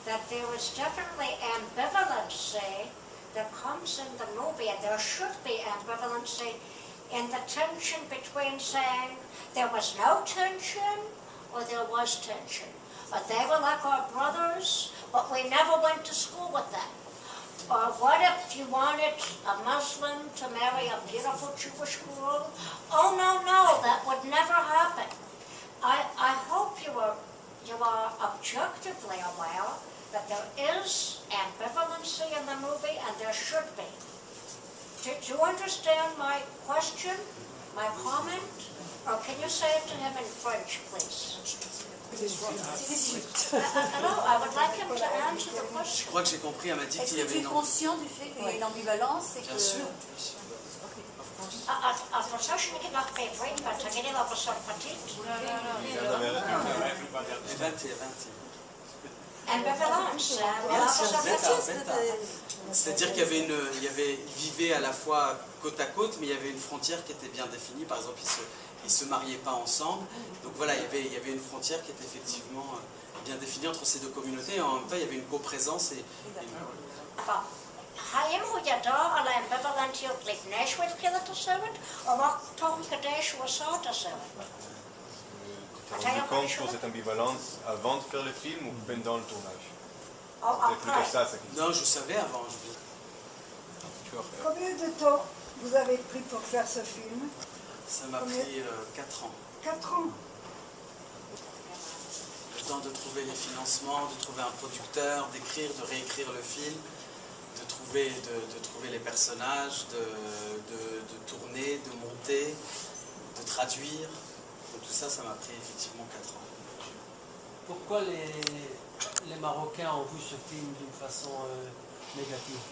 that there is definitely ambivalency that comes in the movie, and there should be ambivalency in the tension between saying there was no tension or there was tension. Or they were like our brothers, but we never went to school with them. Or what if you wanted a Muslim to marry a beautiful Jewish girl? Oh, no, that would never happen. I hope you are objectively aware that there is ambivalency in the movie, and there should be. Do you understand my question, my comment? Or can you say it to him in French, please? No, I would like him to answer the question. Je crois que j'ai compris, elle m'a dit qu'il y Est-ce que avait tu es conscient du fait qu'il y a une ambivalence et que... Bien sûr. Als we zo niet nog bij vrienden, want dan gaan we op een soort petit. Ambivalence. C'est-à-dire ils vivaient à la fois côte à côte, mais il y avait une frontière qui était bien définie. Par exemple, ils se mariaient pas ensemble. Donc voilà, il y avait une frontière qui était effectivement bien définie entre ces deux communautés. Et en même temps, il y avait une coprésence et Haim hoe je daar alle ambivalentie op ligt neerschwitskillen te zeggen, of mag toch een cadeau was zo te zeggen? Tu t'es rendu compte pour cette ambivalence avant de faire le film ou pendant le tournage? C'est plutôt ça, sa question. Non, je savais avant. Combien de temps vous avez pris pour faire ce film? Ça m'a pris 4 ans. 4 ans. Le temps de trouver les financements, de trouver un producteur, d'écrire, de réécrire le film, de trouver les personnages, de tourner, de monter, de traduire. Donc tout ça, ça m'a pris effectivement 4 ans. Pourquoi les Marocains ont vu ce film d'une façon négative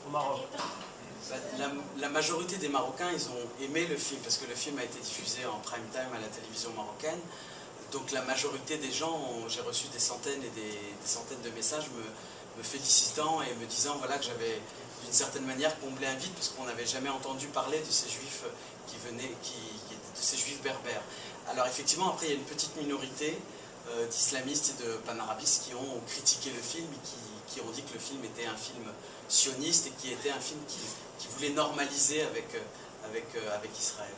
au Maroc? La majorité des Marocains, ils ont aimé le film parce que le film a été diffusé en prime time à la télévision marocaine. Donc la majorité des gens, j'ai reçu des centaines et des centaines de messages me félicitant et me disant voilà, que j'avais d'une certaine manière comblé un vide parce qu'on n'avait jamais entendu parler de ces juifs de ces juifs berbères. Alors effectivement, après il y a une petite minorité d'islamistes et de panarabistes qui ont critiqué le film et qui ont dit que le film était un film sioniste et qui était un film qui voulait normaliser avec Israël.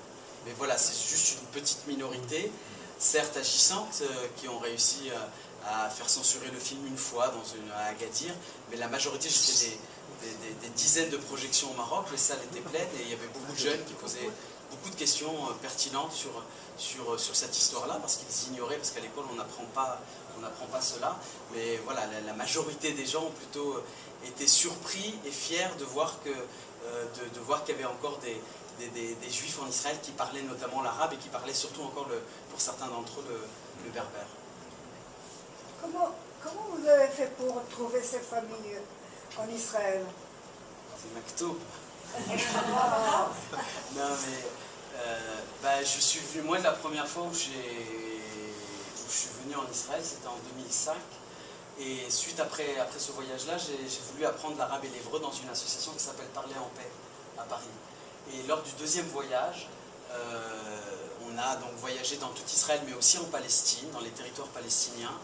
Mais voilà, c'est juste une petite minorité, certes agissante, qui ont réussi à faire censurer le film une fois à Agadir, mais la majorité, j'ai fait des dizaines de projections au Maroc, les salles étaient pleines et il y avait beaucoup de jeunes qui posaient beaucoup de questions pertinentes sur cette histoire-là, parce qu'ils ignoraient, parce qu'à l'école on n'apprend pas cela, mais voilà, la majorité des gens ont plutôt été surpris et fiers de voir qu'il y avait encore des juifs en Israël qui parlaient notamment l'arabe et qui parlaient surtout encore, pour certains d'entre eux, le berbère. Comment vous avez fait pour trouver ces familles en Israël? C'est Maktoub. Non mais je suis venu, moi la première fois où je suis venu en Israël, c'était en 2005. Et suite après ce voyage-là, j'ai voulu apprendre l'arabe et l'hébreu dans une association qui s'appelle Parler en paix à Paris. Et lors du deuxième voyage, on a donc voyagé dans tout Israël, mais aussi en Palestine, dans les territoires palestiniens.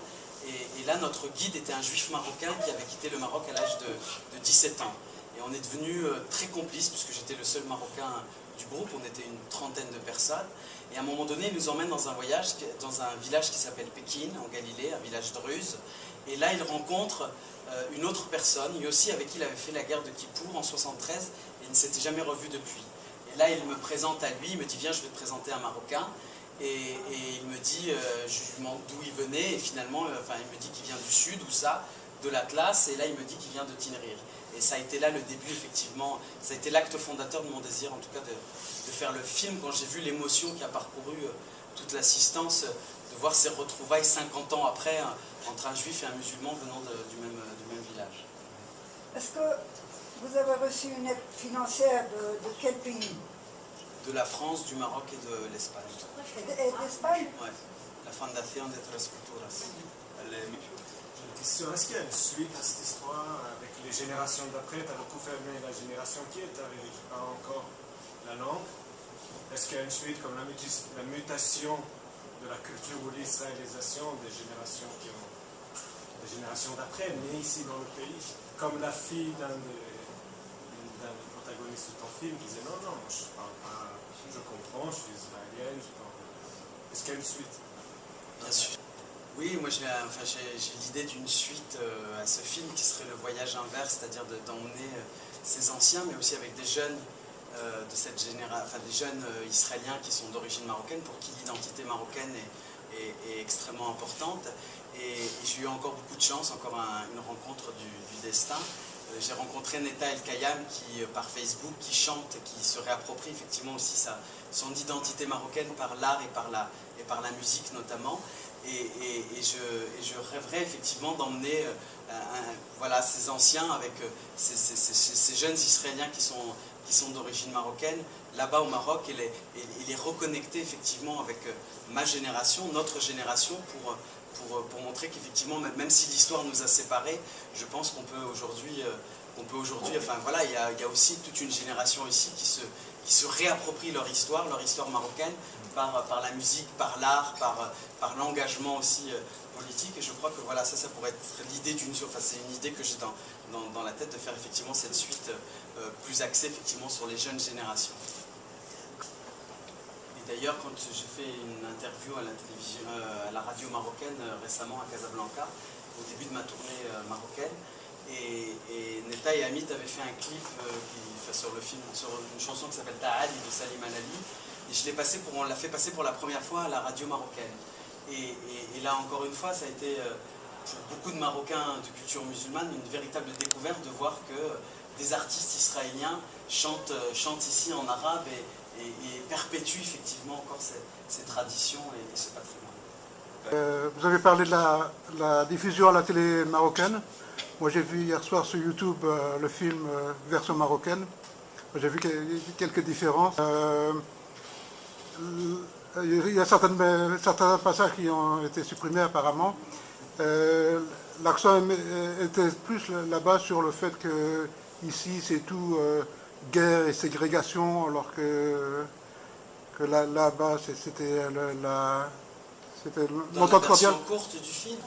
Et là, notre guide était un juif marocain qui avait quitté le Maroc à l'âge de 17 ans. Et on est devenus très complices, puisque j'étais le seul Marocain du groupe, on était une trentaine de personnes. Et à un moment donné, il nous emmène dans un voyage, dans un village qui s'appelle Pékin, en Galilée, un village druze. Et là, il rencontre une autre personne, lui aussi avec qui il avait fait la guerre de Kippour en 73, et il ne s'était jamais revu depuis. Et là, il me présente à lui, il me dit « Viens, je vais te présenter un Marocain ». Et il me dit, je lui demande d'où il venait, et finalement, il me dit qu'il vient du sud, ou ça, de l'Atlas, et là, il me dit qu'il vient de Tinrir. Et ça a été là le début, effectivement, ça a été l'acte fondateur de mon désir, en tout cas, de faire le film, quand j'ai vu l'émotion qui a parcouru toute l'assistance, de voir ces retrouvailles 50 ans après, entre un juif et un musulman venant du même village. Est-ce que vous avez reçu une aide financière de quel pays? De la France, du Maroc et de l'Espagne. Et d'Espagne? Oui, la Fundación de Tres Culturas. Une question, est-ce qu'il y a une suite à cette histoire avec les générations d'après? Tu as beaucoup fait bien la génération qui est arrivée, qui parle encore la langue. Est-ce qu'il y a une suite comme la mutation de la culture ou l'israélisation des générations qui ont des générations d'après, nés ici dans le pays. Comme la fille d'un des protagonistes de ton film qui disait non, non, je ne parle pas, je comprends, je suis israélienne, je parle. Est-ce qu'il y a une suite? Bien sûr. Oui, moi j'ai l'idée d'une suite à ce film qui serait le voyage inverse, c'est-à-dire d'emmener ces anciens, mais aussi avec des jeunes de cette génération, enfin des jeunes israéliens qui sont d'origine marocaine, pour qui l'identité marocaine est extrêmement importante. Et j'ai eu encore beaucoup de chance, encore une rencontre du destin. J'ai rencontré Neta El Kayam qui, par Facebook, qui chante, qui se réapproprie effectivement aussi son identité marocaine par l'art et par la musique notamment. Et je rêverais effectivement d'emmener voilà, ces anciens avec ces jeunes Israéliens qui sont d'origine marocaine là-bas au Maroc et les reconnecter effectivement avec ma génération, notre génération pour montrer qu'effectivement, même si l'histoire nous a séparés, je pense qu'on peut aujourd'hui, enfin voilà, il y a aussi toute une génération ici qui se réapproprie leur histoire marocaine, par la musique, par l'art, par l'engagement aussi politique. Et je crois que voilà, ça pourrait être l'idée enfin c'est une idée que j'ai dans la tête de faire effectivement cette suite plus axée effectivement sur les jeunes générations. D'ailleurs, quand j'ai fait une interview à la télévision, à la radio marocaine récemment à Casablanca, au début de ma tournée marocaine, et Neta et Amit avaient fait un clip sur le film, sur une chanson qui s'appelle Ta'ali de Salim Alali, et on l'a fait passer pour la première fois à la radio marocaine. Et là, encore une fois, ça a été pour beaucoup de Marocains de culture musulmane une véritable découverte de voir que des artistes israéliens chantent ici en arabe et perpétue effectivement encore ces traditions et ce patrimoine. Vous avez parlé de la diffusion à la télé marocaine. Moi j'ai vu hier soir sur YouTube le film version marocaine. J'ai vu quelques différences. Il y a certains passages qui ont été supprimés apparemment. L'accent était plus là-bas sur le fait que ici c'est tout guerre et ségrégation, alors que là-bas c'était dans la version courte du film.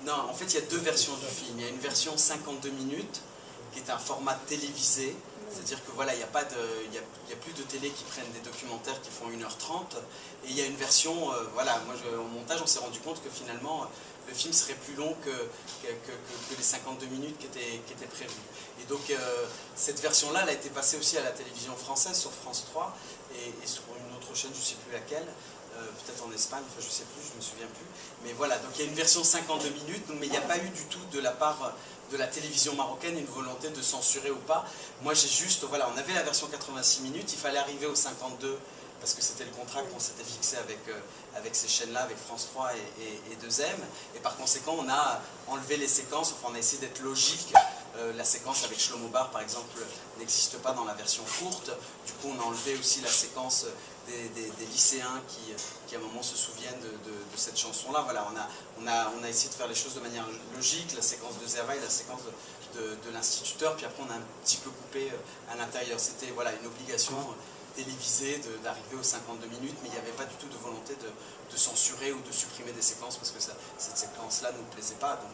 Non, en fait il y a deux versions du film. Il y a une version 52 minutes qui est un format télévisé, c'est-à-dire que voilà, il n'y a plus de télé qui prennent des documentaires qui font 1h30, et il y a une version, voilà, moi au montage on s'est rendu compte que finalement le film serait plus long que les 52 minutes qui étaient prévues. Et donc cette version-là, elle a été passée aussi à la télévision française sur France 3 et sur une autre chaîne, je ne sais plus laquelle, peut-être en Espagne, enfin je ne sais plus, je ne me souviens plus. Mais voilà, donc il y a une version 52 minutes, mais il n'y a pas eu du tout de la part de la télévision marocaine une volonté de censurer ou pas. Moi j'ai juste, voilà, on avait la version 86 minutes, il fallait arriver au 52 parce que c'était le contrat qu'on s'était fixé avec ces chaînes-là, avec France 3 et 2M. Et par conséquent, on a enlevé les séquences, enfin on a essayé d'être logique. La séquence avec Shlomo Bar, par exemple, n'existe pas dans la version courte. Du coup, on a enlevé aussi la séquence des lycéens qui à un moment se souviennent de cette chanson-là. Voilà, on a essayé de faire les choses de manière logique, la séquence de Zerva et la séquence de l'instituteur, puis après on a un petit peu coupé à l'intérieur. C'était voilà, une obligation télévisée d'arriver aux 52 minutes, mais il n'y avait pas du tout de volonté de censurer ou de supprimer des séquences, parce que cette séquence-là ne nous plaisait pas. Donc,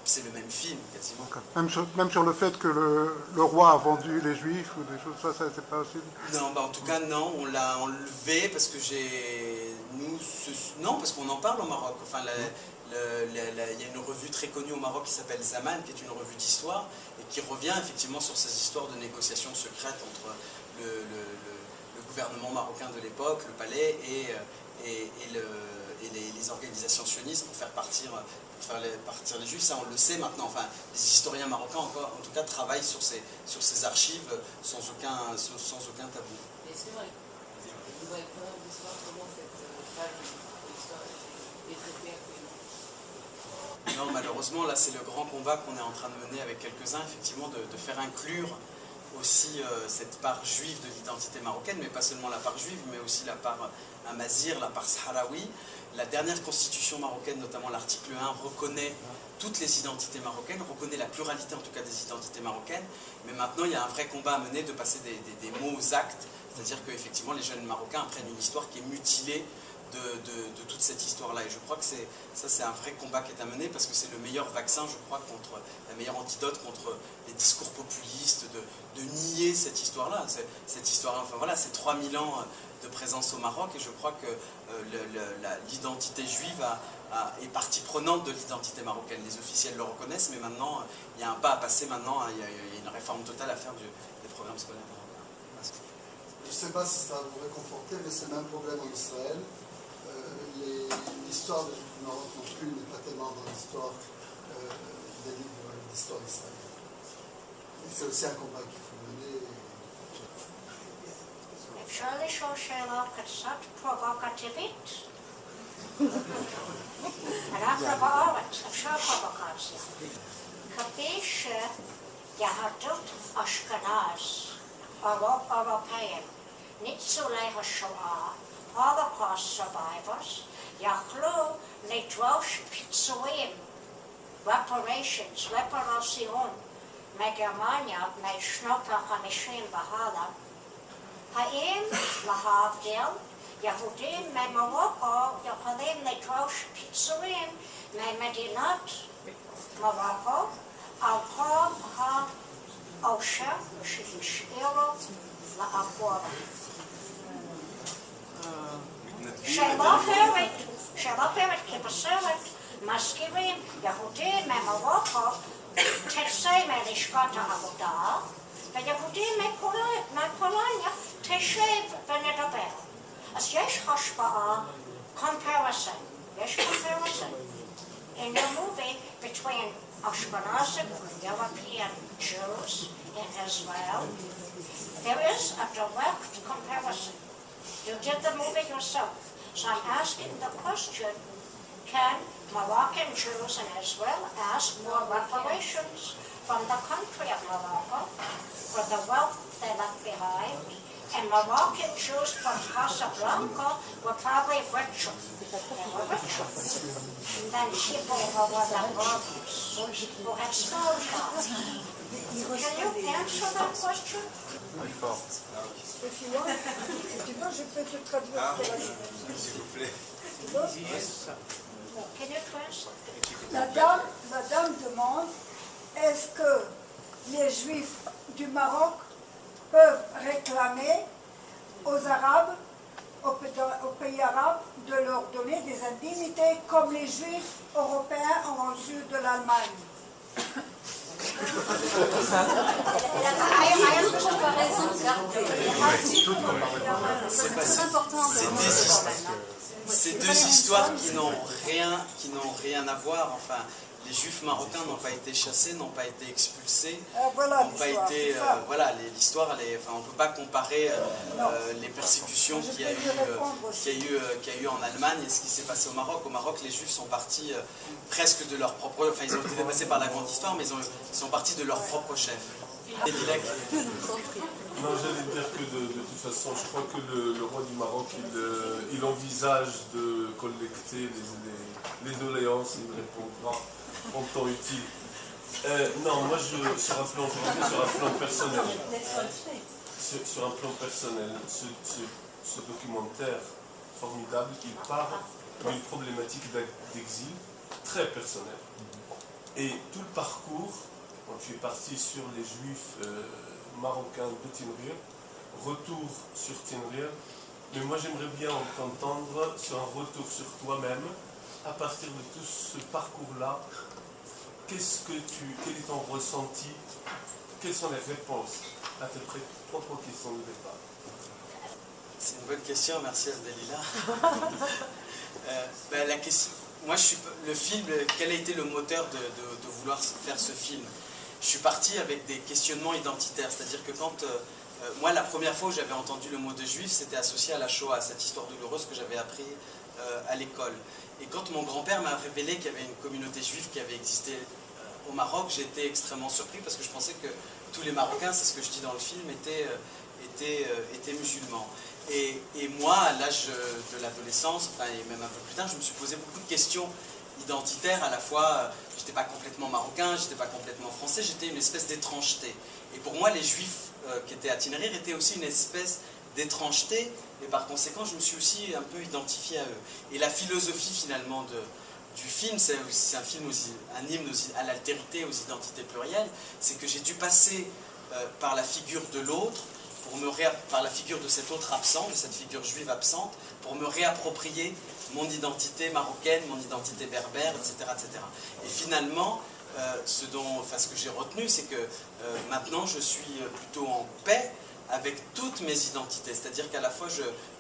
c'est le même film, quasiment. Même sur le fait que le roi a vendu les juifs ou des choses, ça c'est pas aussi... Non, bah en tout cas, non, on l'a enlevé parce que non, parce qu'on en parle au Maroc. Enfin, il y a une revue très connue au Maroc qui s'appelle Zaman, qui est une revue d'histoire, et qui revient effectivement sur ces histoires de négociations secrètes entre le gouvernement marocain de l'époque, le palais, et les organisations sionistes pour faire partir les juifs. Ça on le sait maintenant, enfin les historiens marocains encore, en tout cas travaillent sur ces archives sans aucun tabou. Est-ce que vous voyez pas l'histoire, comment cette page de l'histoire est traitée actuellement? Non, malheureusement là c'est le grand combat qu'on est en train de mener avec quelques-uns, effectivement de faire inclure aussi cette part juive de l'identité marocaine, mais pas seulement la part juive, mais aussi la part amazigh, la part sahraoui. La dernière constitution marocaine, notamment l'article 1, reconnaît toutes les identités marocaines, reconnaît la pluralité en tout cas des identités marocaines, mais maintenant il y a un vrai combat à mener de passer des mots aux actes, c'est-à-dire qu'effectivement les jeunes Marocains apprennent une histoire qui est mutilée de toute cette histoire-là. Et je crois que c'est un vrai combat qui est à mener, parce que c'est le meilleur vaccin, je crois, contre la meilleure antidote contre les discours populistes, de nier cette histoire-là. Cette histoire, enfin voilà, c'est 3000 ans de présence au Maroc, et je crois que l'identité juive est partie prenante de l'identité marocaine. Les officiels le reconnaissent, mais maintenant, il y a un pas à passer maintenant, il y a une réforme totale à faire des programmes scolaires marocains. Je ne sais pas si ça va vous réconforter, mais c'est le même problème en Israël. L'histoire du Maroc non plus n'est pas tellement dans l'histoire des livres d'histoire israélienne. C'est aussi un combat qu'il faut mener. אפשר לשאול שאלה קצת פרובוקטיבית? אנחנו בארץ, אפשר פרובוקציה. כפי שיהדות אשכנז, אירופאים, ניצולי השואה, Holocaust survivors, יכלו לדרוש פיצויים, reparations, reparacion, מגרמניה משנות ה-50 והלאה. האם להבדיל, יהודים ממרוקו יכולים לדרוש פיצויים ממדינת מרוקו על כל העושר שהשאירו לאחורה? שאלה אחרת, כי בסרט מזכירים יהודים ממרוקו תצא מלשכת העבודה, ויהודים מפולניה תשב ונדבר. אז יש השפעה, comparison. יש comparison. In the movie between Ashkenazi European Jews in Israel, there is a direct comparison. You did the movie yourself. So I'm asking the question, can Moroccan Jews in Israel ask more reparations from the country of Morocco for the wealth they left behind? And Moroccan Jews from Casablanca were probably richer. They were richer than people who were the Romans, who had small shops. Can you answer that question? If you want, je peux te traduire ce qu'elle a dit. S'il vous plaît. Can you translate? La dame demande, est-ce que les Juifs du Maroc peuvent réclamer aux Arabes, aux pays arabes, de leur donner des indemnités comme les Juifs européens ont reçu de l'Allemagne? C'est deux histoires qui n'ont rien à voir. Enfin, les Juifs marocains n'ont pas été chassés, n'ont pas été expulsés, Voilà n'ont pas été. Voilà, l'histoire, on ne peut pas comparer les persécutions qu'il y a eu en Allemagne et ce qui s'est passé au Maroc. Au Maroc, les Juifs sont partis presque de leur propre. Enfin, ils ont été dépassés par la grande histoire, mais ils sont partis de leur propre chef. Non, j'allais dire que de toute façon, je crois que le roi du Maroc, il envisage de collecter les doléances, il répondra en temps utile. Non, moi, sur un plan personnel, ce documentaire formidable, il part d'une problématique d'exil très personnelle. Et tout le parcours, quand tu es parti sur les Juifs marocains de Tinrir, retour sur Tinrir, mais moi j'aimerais bien t'entendre sur un retour sur toi-même, à partir de tout ce parcours-là, quel est ton ressenti, quelles sont les réponses à tes propres questions de départ? C'est une bonne question, merci Abdelila. La question, moi le film, quel a été le moteur de vouloir faire ce film? Je suis parti avec des questionnements identitaires, c'est-à-dire que quand moi la première fois où j'avais entendu le mot de juif, c'était associé à la Shoah, cette histoire douloureuse que j'avais appris à l'école. Et quand mon grand-père m'a révélé qu'il y avait une communauté juive qui avait existé au Maroc, j'étais extrêmement surpris parce que je pensais que tous les Marocains, c'est ce que je dis dans le film, étaient musulmans. Et moi, à l'âge de l'adolescence, enfin, et même un peu plus tard, je me suis posé beaucoup de questions identitaires. À la fois, j'étais pas complètement marocain, j'étais pas complètement français, j'étais une espèce d'étrangeté. Et pour moi, les Juifs qui étaient à Tinrir étaient aussi une espèce d'étrangeté, et par conséquent je me suis aussi un peu identifié à eux. Et la philosophie finalement du film, c'est un film aussi, un hymne aussi à l'altérité, aux identités plurielles, c'est que j'ai dû passer par la figure de l'autre, par la figure de cet autre absent, de cette figure juive absente, pour me réapproprier mon identité marocaine, mon identité berbère, etc. etc. Et finalement, ce que j'ai retenu, c'est que maintenant je suis plutôt en paix avec toutes mes identités, c'est-à-dire qu'à la fois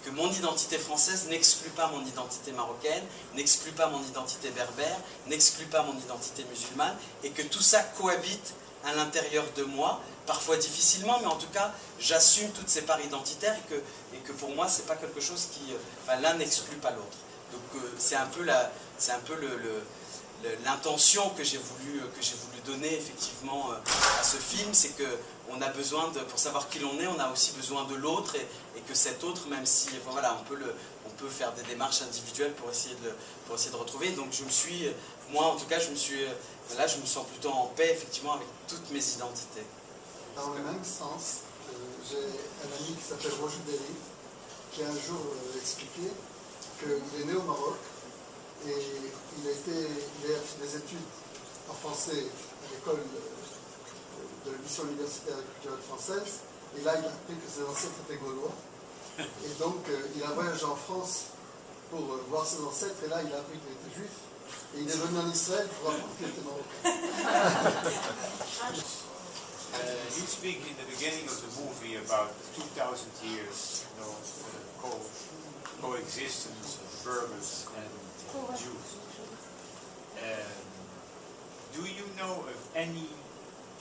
que mon identité française n'exclut pas mon identité marocaine, n'exclut pas mon identité berbère, n'exclut pas mon identité musulmane, et que tout ça cohabite à l'intérieur de moi, parfois difficilement, mais en tout cas, j'assume toutes ces parts identitaires et que pour moi, c'est pas quelque chose qui... l'un n'exclut pas l'autre. Donc c'est un peu l'intention que j'ai voulu donner effectivement à ce film, c'est que on a besoin pour savoir qui l'on est, on a aussi besoin de l'autre et que cet autre, même si voilà, on peut faire des démarches individuelles pour essayer de retrouver. Donc moi en tout cas, je me sens plutôt en paix effectivement avec toutes mes identités. Dans le même sens, j'ai un ami qui s'appelle Roger Derry, qui a un jour expliqué qu'il est né au Maroc et il a fait des études en français à l'école de la mission universitaire et culturelle française, et là il a appris que ses ancêtres étaient gaulois, et donc il a voyagé en France pour voir ses ancêtres, et là il a appris qu'il était juif, et il est venu en Israël pour apprendre qu'il était marocain. You speak in the beginning of the movie about 2,000 years, coexistence of Berbers and Jews. Do you know of any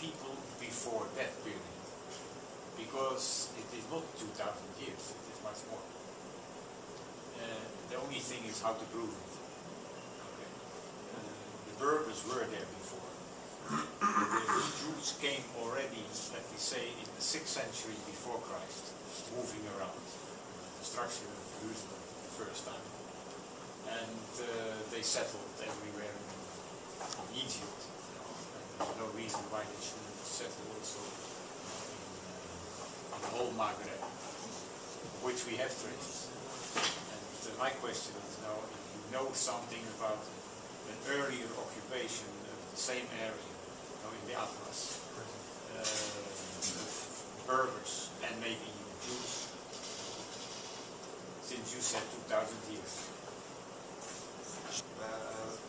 people before that period? Because it is not 2,000 years, it is much more. The only thing is how to prove it. Okay. The Berbers were there before. The Jews came already, let me say, in the 6th century before Christ, moving around. The destruction of Jerusalem the first time. And they settled everywhere in Egypt. And there's no reason why they shouldn't settle also in the whole Maghreb, which we have traces. And my question is now, if you know something about an earlier occupation of the same area, in the Atlas, Berbers and maybe even Jews, since you said 2,000 years.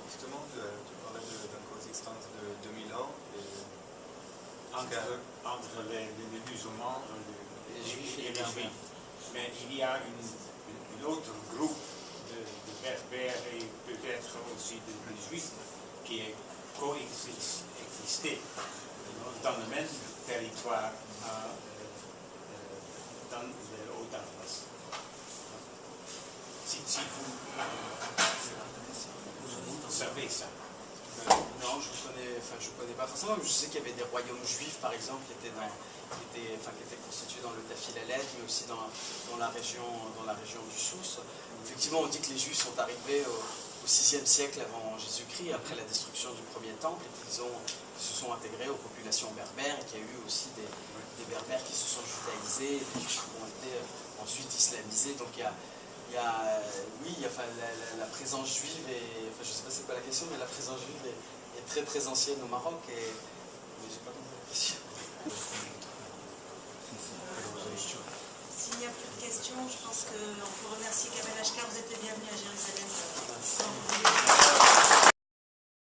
Justement, tu parlais d'une coexistence de 2000 ans. Entre les musulmans, les juifs et les juifs. Mais il y a une autre groupe de berbères et peut-être aussi de juifs qui est coexisté dans le même territoire dans le Haut-Atlas. Si vous savez ça. Non, je connais pas forcément, mais je sais qu'il y avait des royaumes juifs, par exemple, qui étaient constitués dans le Tafil-Aled, mais aussi dans la région du Souss. Effectivement, on dit que les Juifs sont arrivés au 6e siècle avant Jésus-Christ, après la destruction du premier temple, et qu'ils se sont intégrés aux populations berbères, et qu'il y a eu aussi des berbères qui se sont judaïsés, et des Juifs qui ont été ensuite islamisés. Donc il y a la présence juive, je ne sais pas c'est quoi la question, mais la présence juive est très très ancienne au Maroc, mais j'ai pas compris la question. S'il n'y a plus de questions, je pense qu'on peut remercier Kamel Ashkar, vous êtes les bienvenus à Jérusalem.